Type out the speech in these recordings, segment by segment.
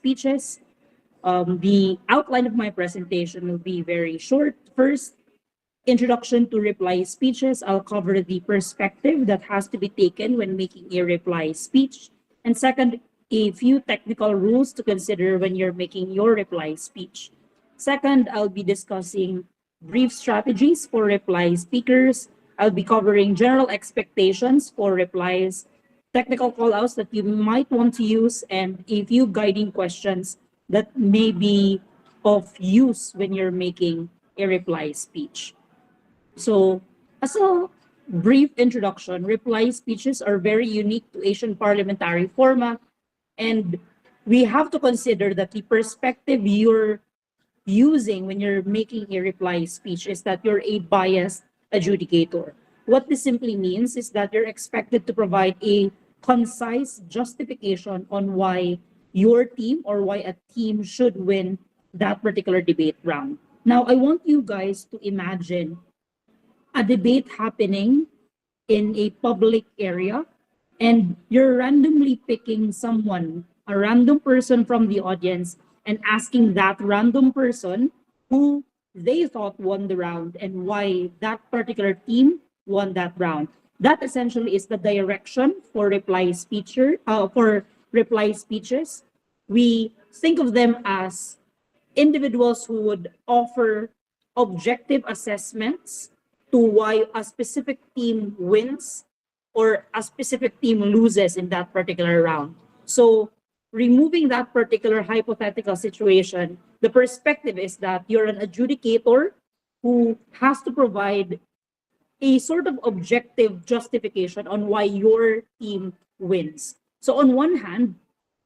speeches. The outline of my presentation will be very short. First, introduction to reply speeches. I'll cover the perspective that has to be taken when making a reply speech. And second, a few technical rules to consider when you're making your reply speech. Second, I'll be discussing brief strategies for reply speakers. I'll be covering general expectations for replies, technical callouts that you might want to use, and a few guiding questions that may be of use when you're making a reply speech. So, as a brief introduction, reply speeches are very unique to Asian parliamentary format, and we have to consider that the perspective you're using when you're making a reply speech is that you're a biased adjudicator. What this simply means is that you're expected to provide a concise justification on why your team or why a team should win that particular debate round. Now, I want you guys to imagine a debate happening in a public area, and you're randomly picking someone, a random person from the audience, and asking that random person who they thought won the round and why that particular team won that round. That essentially is the direction for reply speeches. We think of them as individuals who would offer objective assessments to why a specific team wins or a specific team loses in that particular round. So, removing that particular hypothetical situation, the perspective is that you're an adjudicator who has to provide a sort of objective justification on why your team wins. So, on one hand,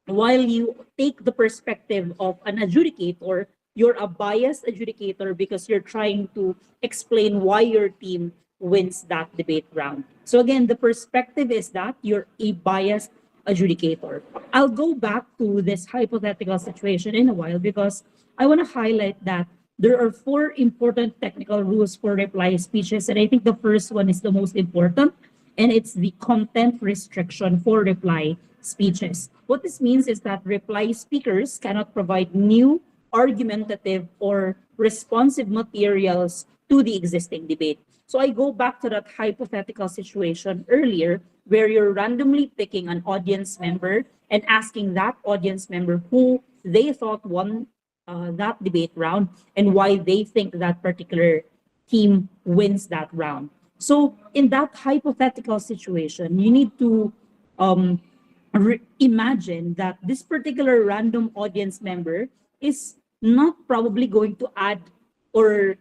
while you take the perspective of an adjudicator, you're a biased adjudicator because you're trying to explain why your team wins that debate round. So again, the perspective is that you're a biased adjudicator. I'll go back to this hypothetical situation in a while because I want to highlight that there are four important technical rules for reply speeches, and I think the first one is the most important, and it's the content restriction for reply speeches. What this means is that reply speakers cannot provide new, argumentative, or responsive materials to the existing debate. So I go back to that hypothetical situation earlier where you're randomly picking an audience member and asking that audience member who they thought won that debate round and why they think that particular team wins that round. So in that hypothetical situation, you need to imagine that this particular random audience member is not probably going to add or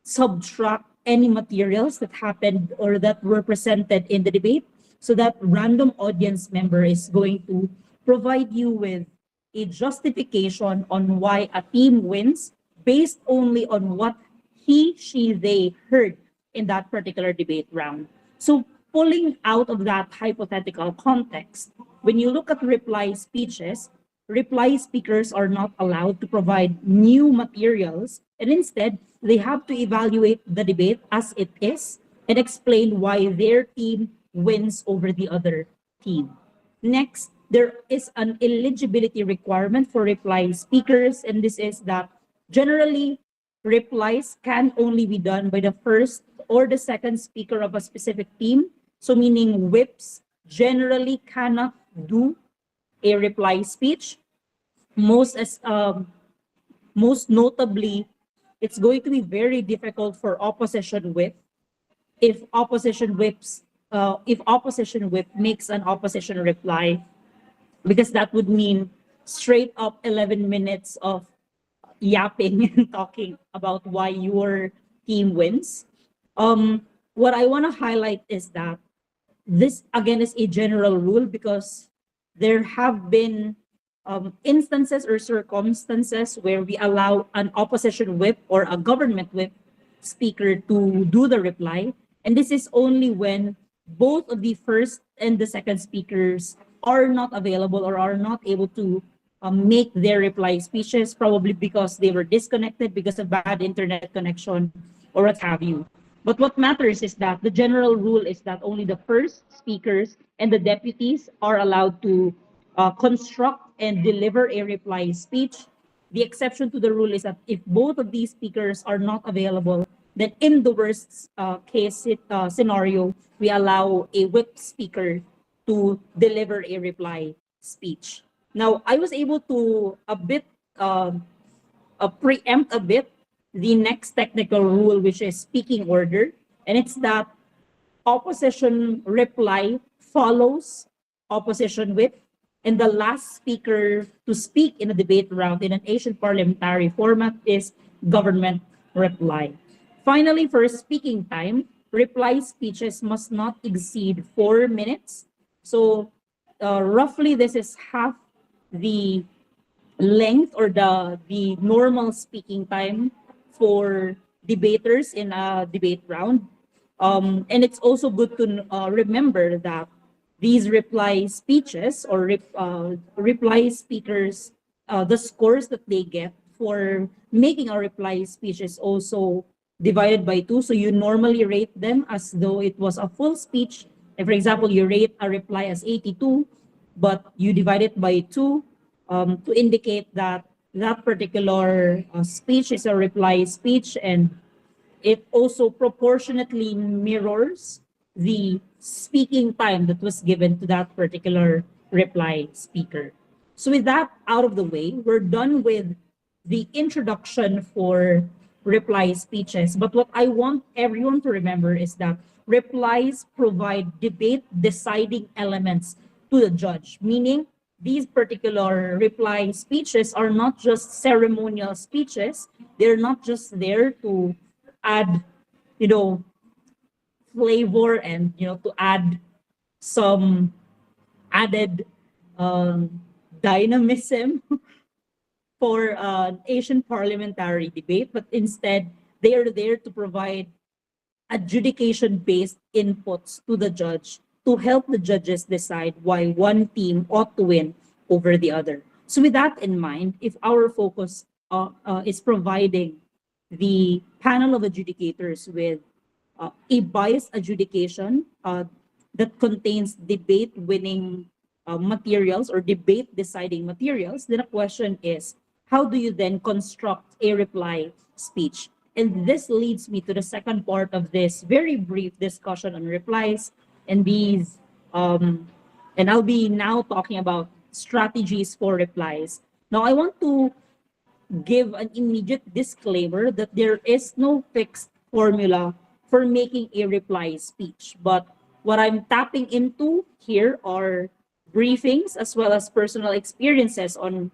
subtract any materials that happened or that were presented in the debate. So that random audience member is going to provide you with a justification on why a team wins based only on what he, she, they heard in that particular debate round. So pulling out of that hypothetical context, when you look at reply speeches, reply speakers are not allowed to provide new materials, and instead, they have to evaluate the debate as it is and explain why their team wins over the other team. Next, there is an eligibility requirement for reply speakers, and this is that generally replies can only be done by the first or the second speaker of a specific team. So meaning whips generally cannot do a reply speech. Most notably, it's going to be very difficult for opposition whip if opposition whip makes an opposition reply, because that would mean straight up 11 minutes of yapping and talking about why your team wins. What I want to highlight is that this again is a general rule because there have been instances or circumstances where we allow an opposition whip or a government whip speaker to do the reply. And this is only when both of the first and the second speakers are not available or are not able to make their reply speeches, probably because they were disconnected because of bad internet connection or what have you. But what matters is that the general rule is that only the first speakers and the deputies are allowed to construct and deliver a reply speech. The exception to the rule is that if both of these speakers are not available, then in the worst scenario, we allow a whip speaker to deliver a reply speech. Now, I was able to preempt a bit the next technical rule, which is speaking order, and it's that opposition reply follows opposition whip, and the last speaker to speak in a debate round in an Asian parliamentary format is government reply. Finally, for speaking time, reply speeches must not exceed 4 minutes. So roughly this is half the length or the normal speaking time for debaters in a debate round. And it's also good to remember that these reply speeches or reply speakers, the scores that they get for making a reply speech is also divided by two. So you normally rate them as though it was a full speech. If, for example, you rate a reply as 82, but you divide it by two to indicate that that particular speech is a reply speech, and it also proportionately mirrors the speaking time that was given to that particular reply speaker. So with that out of the way, we're done with the introduction for reply speeches. But what I want everyone to remember is that replies provide debate deciding elements to the judge, meaning these particular reply speeches are not just ceremonial speeches. They're not just there to add, you know, flavor and, to add some added dynamism for an Asian parliamentary debate, but instead they are there to provide adjudication-based inputs to the judge to help the judges decide why one team ought to win over the other. So with that in mind, if our focus is providing the panel of adjudicators with a biased adjudication that contains debate-winning materials or debate-deciding materials, then the question is, how do you then construct a reply speech? And this leads me to the second part of this very brief discussion on replies and these, and I'll be now talking about strategies for replies. Now, I want to give an immediate disclaimer that there is no fixed formula for making a reply speech. But what I'm tapping into here are briefings as well as personal experiences on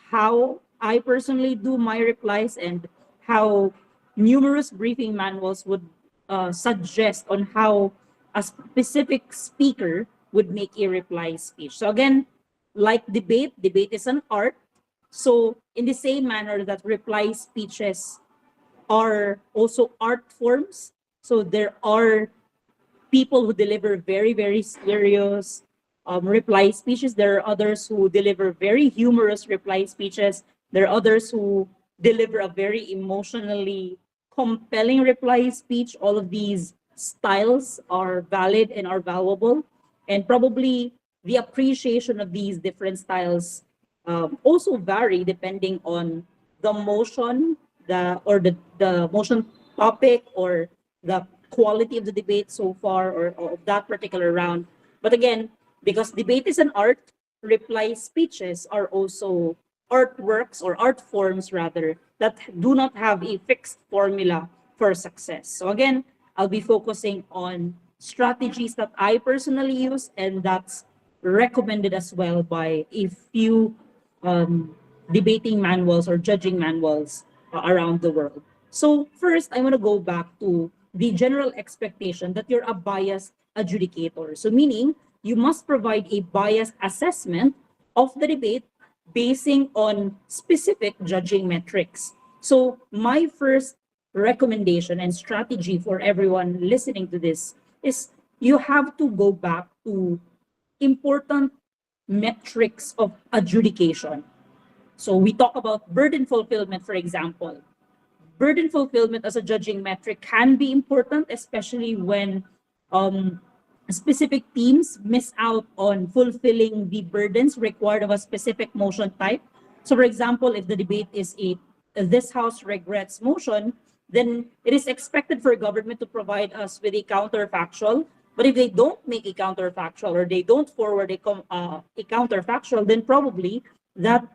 how I personally do my replies and how numerous briefing manuals would suggest on how a specific speaker would make a reply speech. So again, like debate is an art. So in the same manner that reply speeches are also art forms, so there are people who deliver very, very serious reply speeches. There are others who deliver very humorous reply speeches. There are others who deliver a very emotionally compelling reply speech. All of these styles are valid and are valuable. And probably the appreciation of these different styles also vary depending on the motion, the motion topic, or the quality of the debate so far, or of that particular round. But again, because debate is an art, reply speeches are also artworks or art forms rather that do not have a fixed formula for success. So again, I'll be focusing on strategies that I personally use and that's recommended as well by a few debating manuals or judging manuals around the world. So first, I want to go back to the general expectation that you're a biased adjudicator. So meaning you must provide a biased assessment of the debate basing on specific judging metrics. So my first recommendation and strategy for everyone listening to this is you have to go back to important metrics of adjudication. So we talk about burden fulfillment, for example. Burden fulfillment as a judging metric can be important, especially when specific teams miss out on fulfilling the burdens required of a specific motion type. So, for example, if the debate is a this House regrets motion, then it is expected for government to provide us with a counterfactual. But if they don't make a counterfactual or they don't forward a counterfactual, then probably that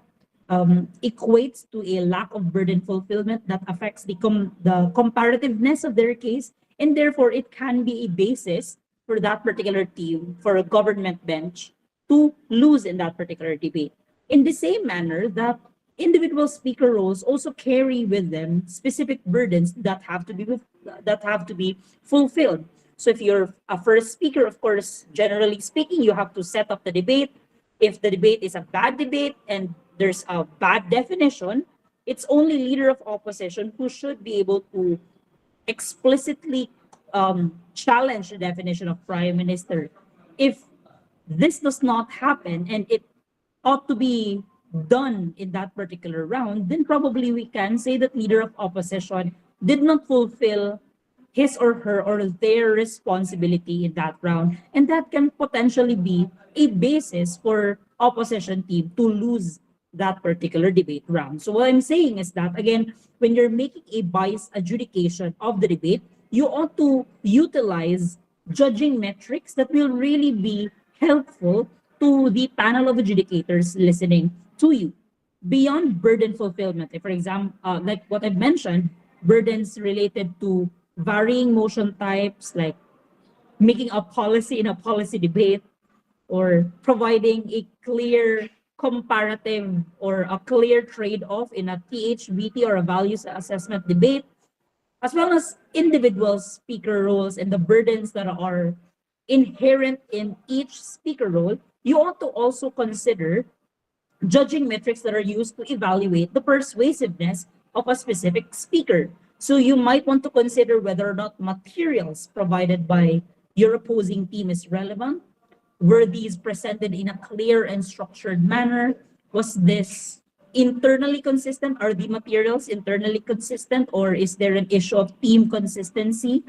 equates to a lack of burden fulfillment that affects the comparativeness of their case, and therefore it can be a basis for that particular team, for a government bench, to lose in that particular debate. In the same manner that individual speaker roles also carry with them specific burdens that have to be fulfilled. So if you're a first speaker, of course, generally speaking, you have to set up the debate. If the debate is a bad debate and there's a bad definition, it's only leader of opposition who should be able to explicitly challenge the definition of prime minister. If this does not happen and it ought to be done in that particular round, then probably we can say that leader of opposition did not fulfill his or her or their responsibility in that round. And that can potentially be a basis for opposition team to lose that particular debate round. So what I'm saying is that, again, when you're making a biased adjudication of the debate, you ought to utilize judging metrics that will really be helpful to the panel of adjudicators listening to you. Beyond burden fulfillment, if, for example, like what I've mentioned, burdens related to varying motion types, like making a policy in a policy debate, or providing a clear comparative or a clear trade-off in a THBT or a values assessment debate, as well as individual speaker roles and the burdens that are inherent in each speaker role, you ought to also consider judging metrics that are used to evaluate the persuasiveness of a specific speaker. So you might want to consider whether or not materials provided by your opposing team is relevant. Were these presented in a clear and structured manner? Was this internally consistent? Are the materials internally consistent, or is there an issue of team consistency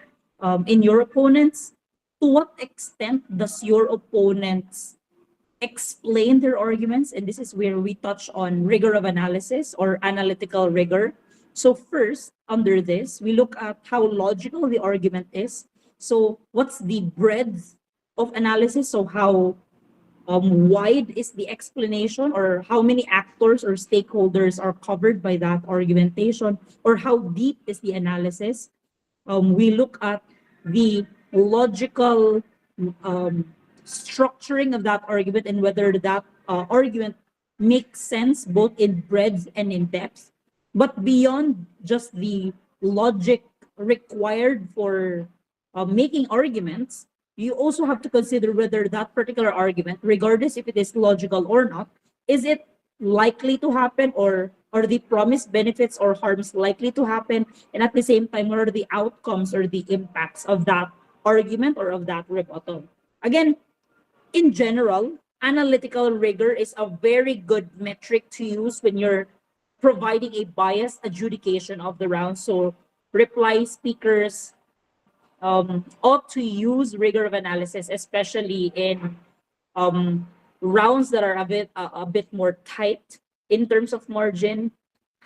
in your opponents? To what extent does your opponents explain their arguments? And this is where we touch on rigor of analysis or analytical rigor. So first, under this, we look at how logical the argument is. So what's the breadth of analysis? So how wide is the explanation, or how many actors or stakeholders are covered by that argumentation, or how deep is the analysis? We look at the logical structuring of that argument and whether that argument makes sense both in breadth and in depth. But beyond just the logic required for making arguments, you also have to consider whether that particular argument, regardless if it is logical or not, is it likely to happen, or are the promised benefits or harms likely to happen? And at the same time, what are the outcomes or the impacts of that argument or of that rebuttal? Again, in general, analytical rigor is a very good metric to use when you're providing a biased adjudication of the round. So reply speakers ought to use rigor of analysis, especially in rounds that are a bit more tight in terms of margin.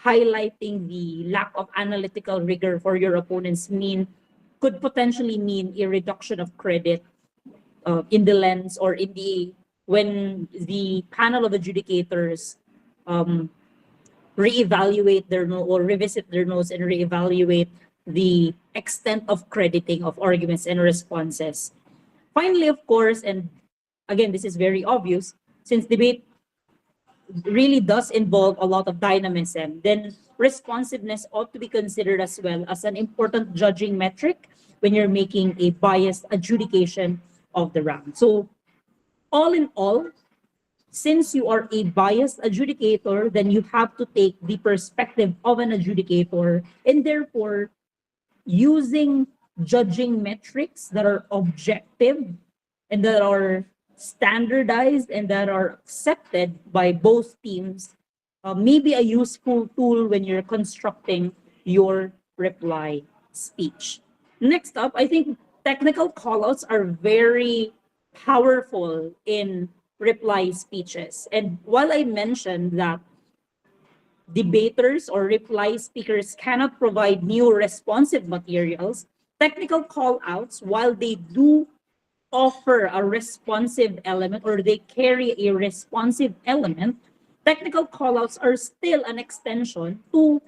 Highlighting the lack of analytical rigor for your opponents could potentially mean a reduction of credit in the lens, or in the when the panel of adjudicators reevaluate their note or revisit their notes and reevaluate the extent of crediting of arguments and responses. Finally, of course, and again, this is very obvious, since debate really does involve a lot of dynamism, then responsiveness ought to be considered as well as an important judging metric when you're making a biased adjudication of the round. So all in all, since you are a biased adjudicator, then you have to take the perspective of an adjudicator, and therefore using judging metrics that are objective and that are standardized and that are accepted by both teams may be a useful tool when you're constructing your reply speech. Next up, I think technical callouts are very powerful in reply speeches. And while I mentioned that debaters or reply speakers cannot provide new responsive materials, technical callouts, while they do offer a responsive element or they carry a responsive element, technical callouts are still an extension to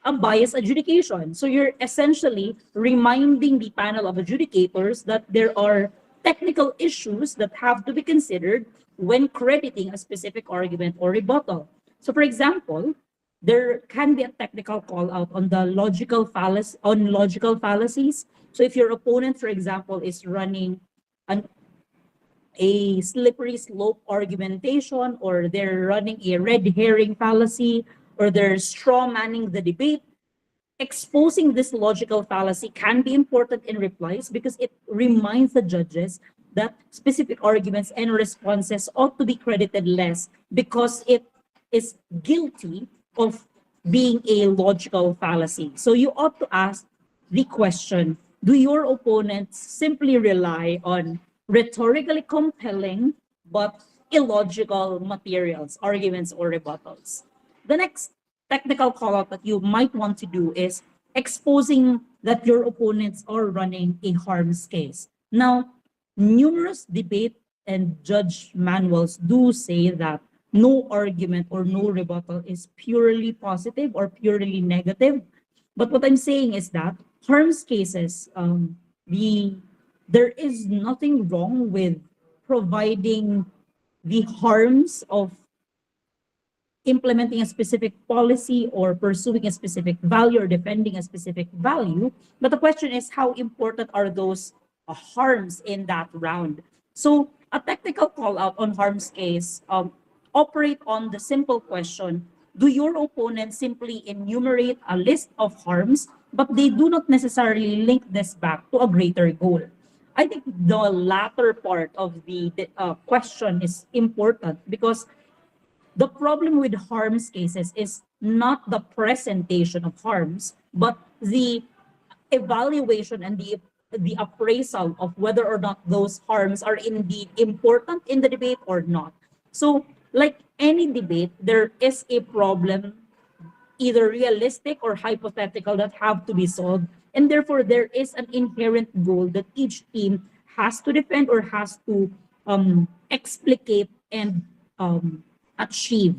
a biased adjudication. So you're essentially reminding the panel of adjudicators that there are technical issues that have to be considered when crediting a specific argument or rebuttal. So for example, there can be a technical call out on the logical fallacies. So if your opponent, for example, is running an a slippery slope argumentation, or they're running a red herring fallacy, or they're straw manning the debate, exposing this logical fallacy can be important in replies because it reminds the judges that specific arguments and responses ought to be credited less because it is guilty of being a logical fallacy. So you ought to ask the question, do your opponents simply rely on rhetorically compelling but illogical materials, arguments, or rebuttals? The next technical call out that you might want to do is exposing that your opponents are running a harms case. Now, numerous debate and judge manuals do say that no argument or no rebuttal is purely positive or purely negative. But what I'm saying is that harms cases, there is nothing wrong with providing the harms of implementing a specific policy or pursuing a specific value or defending a specific value. But the question is, how important are those harms in that round? So a technical call out on harms case operate on the simple question, do your opponents simply enumerate a list of harms, but they do not necessarily link this back to a greater goal? I think the latter part of the question is important because the problem with harms cases is not the presentation of harms, but the evaluation and the appraisal of whether or not those harms are indeed important in the debate or not. So, like any debate, there is a problem, either realistic or hypothetical, that have to be solved. And therefore, there is an inherent goal that each team has to defend or has to explicate and achieve.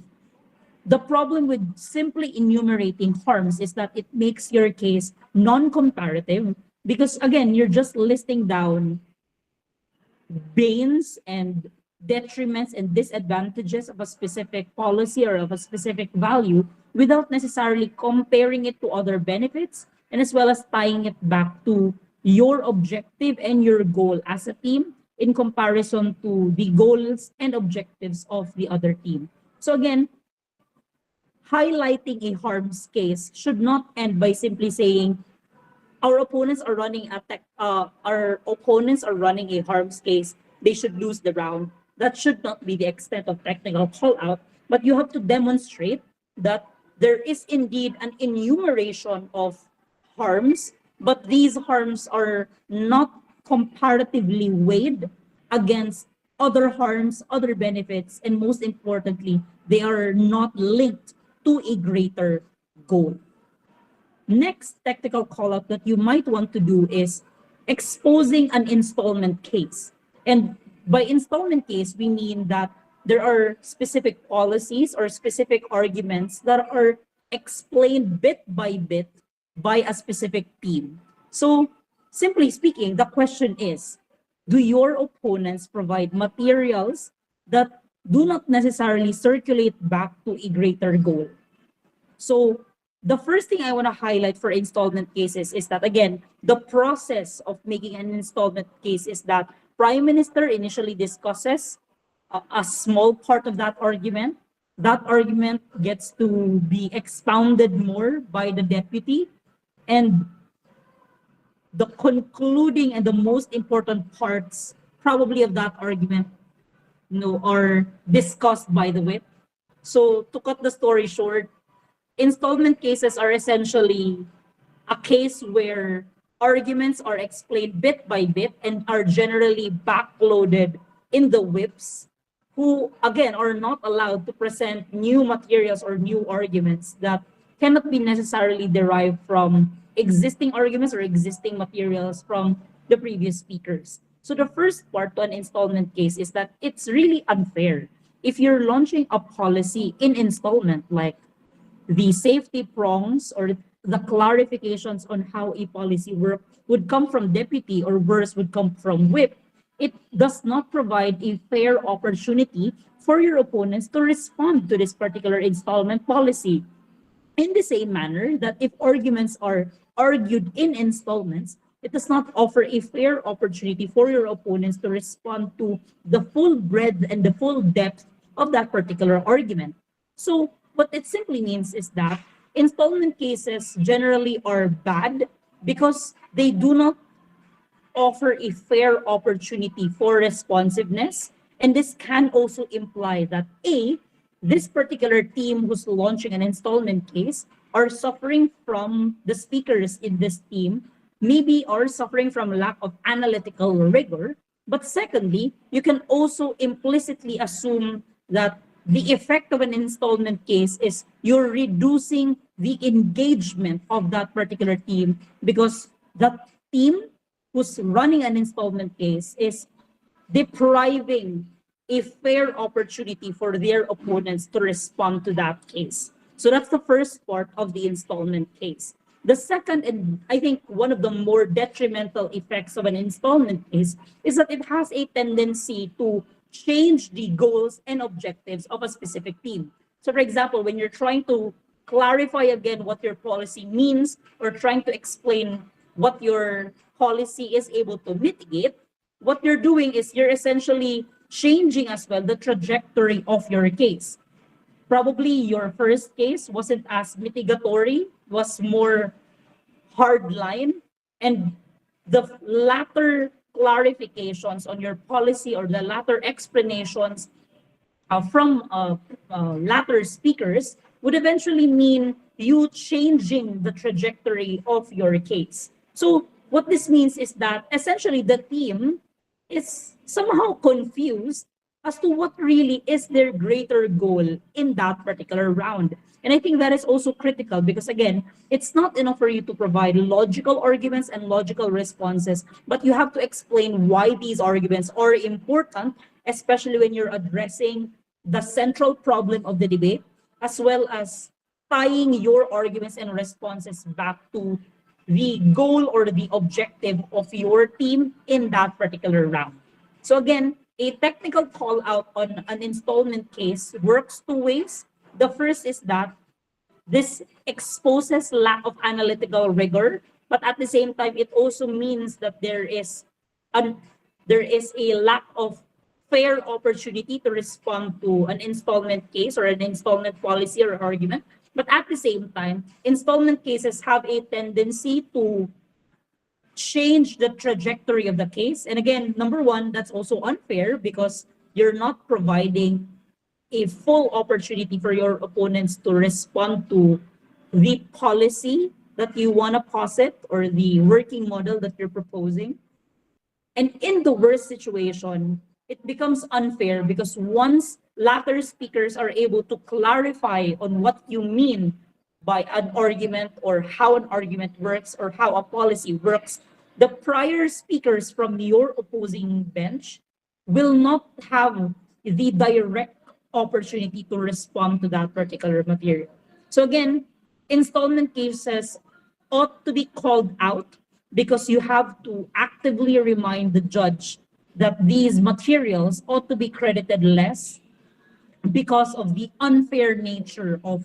The problem with simply enumerating harms is that it makes your case non-comparative because, again, you're just listing down gains and detriments and disadvantages of a specific policy or of a specific value without necessarily comparing it to other benefits, and as well as tying it back to your objective and your goal as a team in comparison to the goals and objectives of the other team. So again, highlighting a harms case should not end by simply saying our opponents are running a harms case, they should lose the round. That should not be the extent of technical call out, but you have to demonstrate that there is indeed an enumeration of harms, but these harms are not comparatively weighed against other harms, other benefits, and most importantly, they are not linked to a greater goal. Next technical call out that you might want to do is exposing an installment case. And by installment case, we mean that there are specific policies or specific arguments that are explained bit by bit by a specific team. So simply speaking, the question is, do your opponents provide materials that do not necessarily circulate back to a greater goal? So the first thing I want to highlight for installment cases is that, again, the process of making an installment case is that Prime Minister initially discusses a small part of that argument. That argument gets to be expounded more by the deputy, and the concluding and the most important parts probably of that argument are discussed by the whip. So to cut the story short, installment cases are essentially a case where Arguments are explained bit by bit and are generally backloaded in the whips, who again are not allowed to present new materials or new arguments that cannot be necessarily derived from existing arguments or existing materials from the previous speakers. So the first part to an installment case is that it's really unfair. If you're launching a policy in installment, like the safety prongs or the clarifications on how a policy work would come from deputy or worse would come from whip, it does not provide a fair opportunity for your opponents to respond to this particular installment policy. In the same manner that if arguments are argued in installments, it does not offer a fair opportunity for your opponents to respond to the full breadth and the full depth of that particular argument. So what it simply means is that installment cases generally are bad because they do not offer a fair opportunity for responsiveness. And this can also imply that A, this particular team who's launching an installment case are suffering from the speakers in this team, maybe are suffering from lack of analytical rigor. But secondly, you can also implicitly assume that the effect of an installment case is you're reducing the engagement of that particular team because that team who's running an installment case is depriving a fair opportunity for their opponents to respond to that case. So that's the first part of the installment case. The second, and I think one of the more detrimental effects of an installment case, is that it has a tendency to change the goals and objectives of a specific team. So for example, when you're trying to clarify again what your policy means or trying to explain what your policy is able to mitigate, what you're doing is you're essentially changing as well the trajectory of your case. Probably your first case wasn't as mitigatory, was more hard line, and the latter clarifications on your policy or the latter explanations from latter speakers would eventually mean you changing the trajectory of your case. So what this means is that essentially the team is somehow confused as to what really is their greater goal in that particular round. And I think that is also critical because, again, it's not enough for you to provide logical arguments and logical responses, but you have to explain why these arguments are important, especially when you're addressing the central problem of the debate, as well as tying your arguments and responses back to the goal or the objective of your team in that particular round. So again, a technical call out on an installment case works two ways. The first is that this exposes lack of analytical rigor, but at the same time, it also means that an, there is a lack of fair opportunity to respond to an installment case or an installment policy or argument. But at the same time, installment cases have a tendency to change the trajectory of the case. And again, number one, that's also unfair because you're not providing a full opportunity for your opponents to respond to the policy that you want to posit or the working model that you're proposing. And in the worst situation, it becomes unfair because once latter speakers are able to clarify on what you mean by an argument or how an argument works or how a policy works, the prior speakers from your opposing bench will not have the direct opportunity to respond to that particular material. So again, installment cases ought to be called out because you have to actively remind the judge that these materials ought to be credited less because of the unfair nature of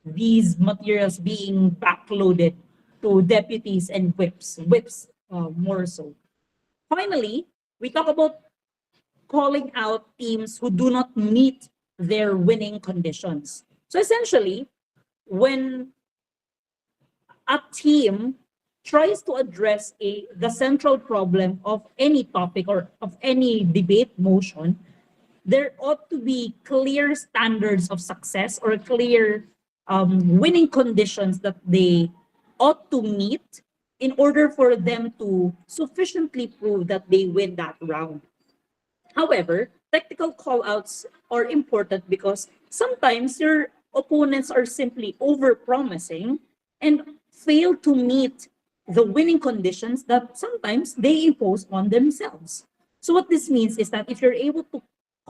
these materials being backloaded to deputies and whips more so. Finally, we talk about calling out teams who do not meet their winning conditions. So essentially, when a team tries to address the central problem of any topic or of any debate motion, there ought to be clear standards of success or clear winning conditions that they ought to meet in order for them to sufficiently prove that they win that round. However, technical callouts are important because sometimes your opponents are simply overpromising and fail to meet the winning conditions that sometimes they impose on themselves. So what this means is that if you're able to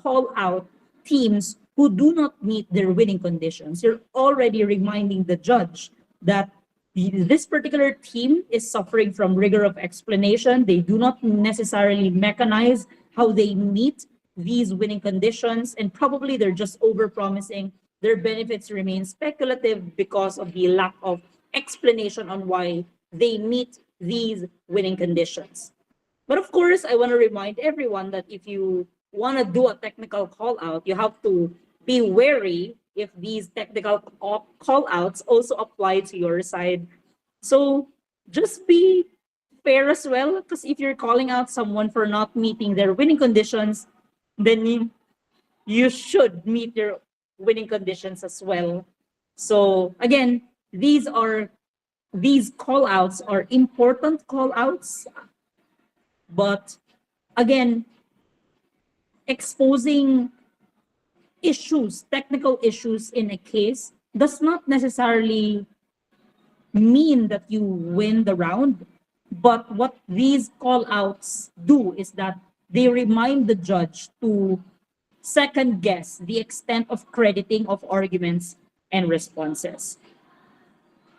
call out teams who do not meet their winning conditions, you're already reminding the judge that this particular team is suffering from rigor of explanation. They do not necessarily mechanize how they meet these winning conditions, and probably they're just overpromising. Their benefits remain speculative because of the lack of explanation on why they meet these winning conditions. But of course, I want to remind everyone that if you want to do a technical call out, you have to be wary if these technical call outs also apply to your side. So just be fair as well, because if you're calling out someone for not meeting their winning conditions, then you should meet their winning conditions as well. So again, these call outs are important call outs, but again, exposing issues, technical issues in a case does not necessarily mean that you win the round. But what these call outs do is that they remind the judge to second guess the extent of crediting of arguments and responses.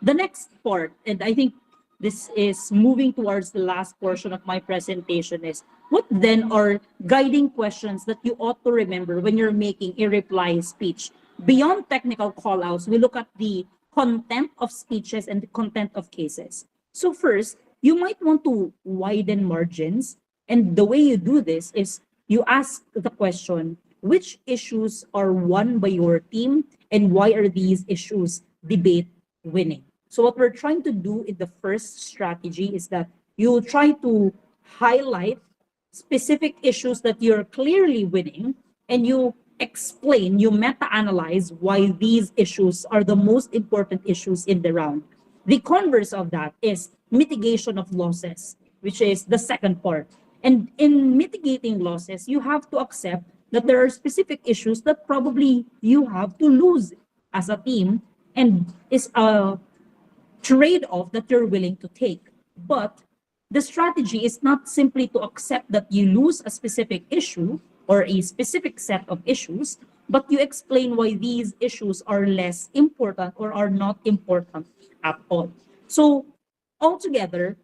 The next part, and I think this is moving towards the last portion of my presentation, is what then are guiding questions that you ought to remember when you're making a reply speech? Beyond technical callouts, we look at the content of speeches and the content of cases. So first, you might want to widen margins. And the way you do this is you ask the question, which issues are won by your team and why are these issues debate winning? So what we're trying to do in the first strategy is that you try to highlight specific issues that you're clearly winning, and you explain, you meta-analyze why these issues are the most important issues in the round. The converse of that is mitigation of losses, which is the second part. And in mitigating losses, you have to accept that there are specific issues that probably you have to lose as a team, and is a trade-off that you're willing to take. But the strategy is not simply to accept that you lose a specific issue or a specific set of issues, but you explain why these issues are less important or are not important at all. So altogether,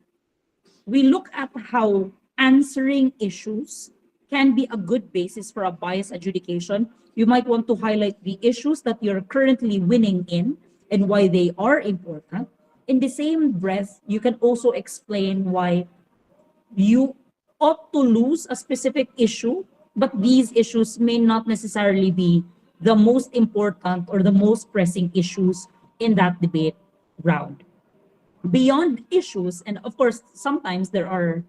we look at how answering issues can be a good basis for a bias adjudication. You might want to highlight the issues that you're currently winning in and why they are important. In the same breath, you can also explain why you ought to lose a specific issue, but these issues may not necessarily be the most important or the most pressing issues in that debate round. Beyond issues, and of course, sometimes there's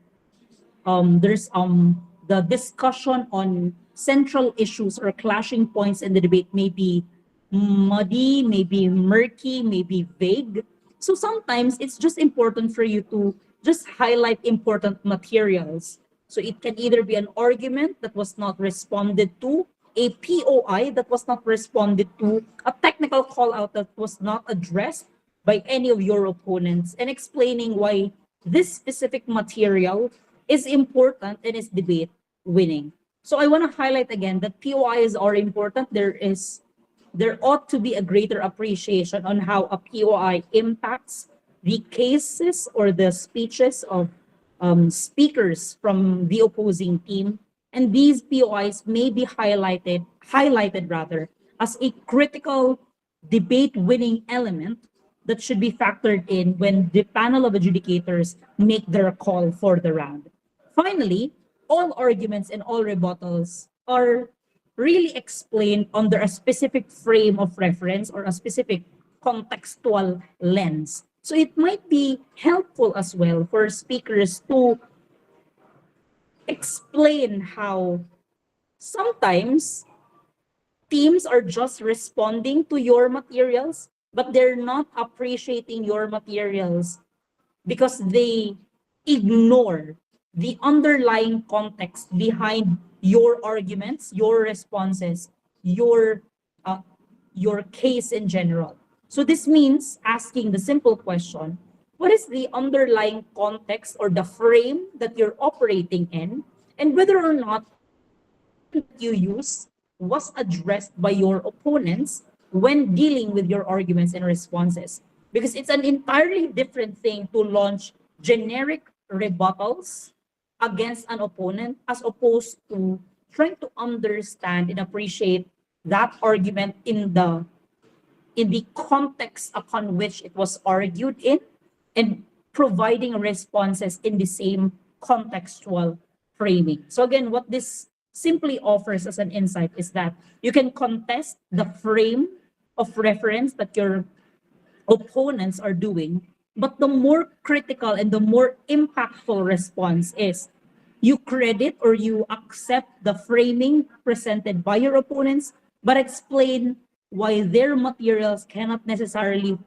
the discussion on central issues or clashing points in the debate may be muddy, maybe murky, maybe vague. So sometimes it's just important for you to just highlight important materials. So it can either be an argument that was not responded to, a POI that was not responded to, a technical call out that was not addressed by any of your opponents, and explaining why this specific material is important and is debate winning. So I want to highlight again that POIs are important. There ought to be a greater appreciation on how a POI impacts the cases or the speeches of speakers from the opposing team. And these POIs may be highlighted rather, as a critical debate winning element that should be factored in when the panel of adjudicators make their call for the round. Finally, all arguments and all rebuttals are really explained under a specific frame of reference or a specific contextual lens. So it might be helpful as well for speakers to explain how sometimes teams are just responding to your materials, but they're not appreciating your materials because they ignore the underlying context behind your arguments, your responses, your uh, your case in general. So this means asking the simple question, what is the underlying context or the frame that you're operating in, and whether or not the frame that you use was addressed by your opponents when dealing with your arguments and responses. Because it's an entirely different thing to launch generic rebuttals against an opponent as opposed to trying to understand and appreciate that argument in the context upon which it was argued in, and providing responses in the same contextual framing. So again, what this simply offers as an insight is that you can contest the frame of reference that your opponents are doing, but the more critical and the more impactful response is you credit or you accept the framing presented by your opponents, but explain why their materials cannot necessarily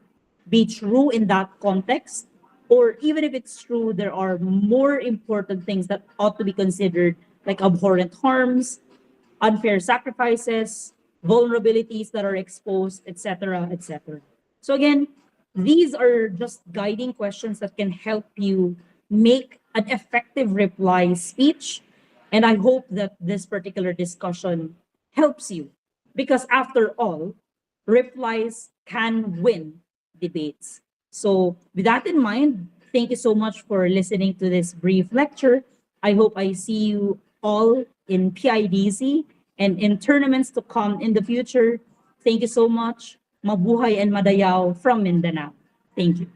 be true in that context. Or even if it's true, there are more important things that ought to be considered, like abhorrent harms, unfair sacrifices, vulnerabilities that are exposed, etc., etc. So again, these are just guiding questions that can help you make an effective reply speech. And I hope that this particular discussion helps you because after all, replies can win debates. So with that in mind, thank you so much for listening to this brief lecture. I hope I see you all in PIDC and in tournaments to come in the future. Thank you so much. Mabuhay and Madayaw from Mindanao. Thank you.